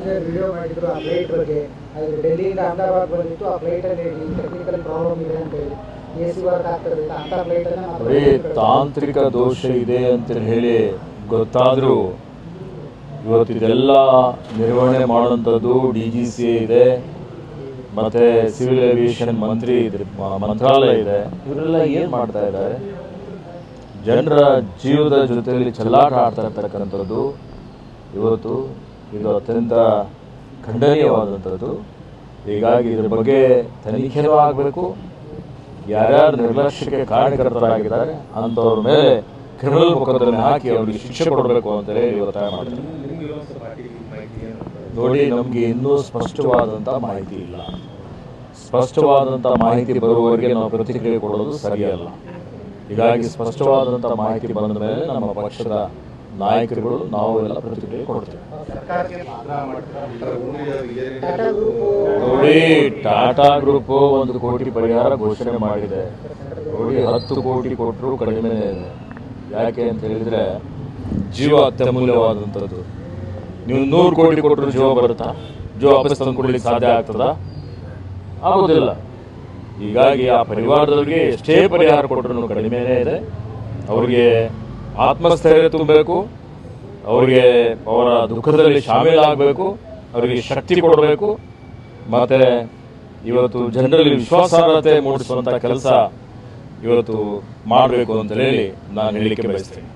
Passenger video ಮಾಡಿದ್ರು ಆ flight ಬಗ್ಗೆ. ಅದು ಡೆಲ್ಲಿಯಿಂದ ಅಹಮದಾಬಾದ್ ಬಂದಿತ್ತು. ಆ ಫ್ಲೈಟಲ್ಲಿ ಟೆಕ್ನಿಕಲ್ ಪ್ರಾಬ್ಲಮ್ ಇದೆ ಅಂತ ಹೇಳಿ AC ವರ್ಕ್ ಆಗ್ತದೆ ಅಂತ ಫ್ಲೈಟನ್ನು ತಾಂತ್ರಿಕ ದೋಷ ಇದೆ ಅಂತ ಹೇಳಿ ಗೊತ್ತಾದರೂ ಇವತ್ತು ಇದೆಲ್ಲ ನಿರ್ವಹಣೆ ಮಾಡುವಂಥದ್ದು DGCA ಇದೆ, ಮತ್ತು ಸಿವಿಲ್ ಏವಿಯೇಷನ್ ಮಂತ್ರಾಲಯ ಇದೆ. ಇವರೆಲ್ಲ ಏನು ಮಾಡ್ತಾ ಇದ್ದಾರೆ? ಜನರ ಜೀವದ ಜೊತೆಯಲ್ಲಿ ಚೆಲ್ಲಾಟ ಆಡ್ತಾ ಇರ್ತಕ್ಕಂಥದ್ದು ಇವತ್ತು ಇದು ಅತ್ಯಂತ ಖಂಡನೀಯವಾದಂಥದ್ದು. ಹೀಗಾಗಿ ಇದ್ರ ಬಗ್ಗೆ ತನಿಖೆನೂ ಆಗಬೇಕು. ಯಾರ್ಯಾರು ನಿರ್ಲಕ್ಷ್ಯಕ್ಕೆ ಕಾರಣಕರ್ತರಾಗಿದ್ದಾರೆ ಅಂಥವ್ರ ಮೇಲೆ ಕ್ರಿಮಿನಲ್ ಮೊಕದ್ದಮೆ ಹಾಕಿ ಅವರಿಗೆ ಶಿಕ್ಷೆ ಕೊಡಬೇಕು ಅಂತಲೇ ಒತ್ತಾಯ ಮಾಡ್ತಾರೆ. ನೋಡಿ, ನಮಗೆ ಇನ್ನೂ ಸ್ಪಷ್ಟವಾದಂಥ ಮಾಹಿತಿ ಇಲ್ಲ. ಸ್ಪಷ್ಟವಾದಂಥ ಮಾಹಿತಿ ಬರುವವರೆಗೆ ನಾವು ಪ್ರತಿಕ್ರಿಯೆ ಕೊಡೋದು ಸರಿಯಲ್ಲ. ಹೀಗಾಗಿ ಸ್ಪಷ್ಟವಾದಂಥ ಮಾಹಿತಿ ಬಂದ ಮೇಲೆ ನಮ್ಮ ಪಕ್ಷದ ನಾಯಕರುಗಳು ನಾವು ಎಲ್ಲ ಪ್ರತಿಕ್ರಿಯೆ ಕೊಡ್ತೇವೆ. ನೋಡಿ, ಟಾಟಾ ಗ್ರೂಪು 1 ಕೋಟಿ ಪರಿಹಾರ ಘೋಷಣೆ ಮಾಡಿದೆ. ನೋಡಿ, 10 ಕೋಟಿ ಕೊಟ್ಟರು ಕಡಿಮೆನೇ ಇದೆ. ಯಾಕೆ ಅಂತ ಹೇಳಿದರೆ ಜೀವ ಅತ್ಯಮೂಲ್ಯವಾದಂಥದ್ದು. ನೀವು 100 ಕೋಟಿ ಕೊಟ್ಟರು ಜೀವ ಬರುತ್ತಾ? ಜೀವ ವಾಪಸ್ ತಂದು ಕೊಡಲಿಕ್ಕೆ ಸಾಧ್ಯ ಆಗ್ತದಾ? ಆಗೋದಿಲ್ಲ. ಹೀಗಾಗಿ ಆ ಪರಿವಾರದವರಿಗೆ ಎಷ್ಟೇ ಪರಿಹಾರ ಕೊಟ್ಟರು ಕಡಿಮೆನೇ ಇದೆ. ಅವರಿಗೆ ಆತ್ಮಸ್ಥೈರ್ಯ ತುಂಬಬೇಕು, ಅವರಿಗೆ ಅವರ ದುಃಖದಲ್ಲಿ ಶಾಮೀಲಾಗಬೇಕು, ಅವರಿಗೆ ಶಕ್ತಿ ಕೊಡಬೇಕು, ಮತ್ತು ಇವತ್ತು ಜನರಲ್ಲಿ ವಿಶ್ವಾಸಾರ್ಹತೆ ಮೂಡಿಸುವಂಥ ಕೆಲಸ ಇವತ್ತು ಮಾಡಬೇಕು ಅಂತ ಹೇಳಿ ನಾನು ಹೇಳಲಿಕ್ಕೆ ಬಯಸ್ತೇನೆ.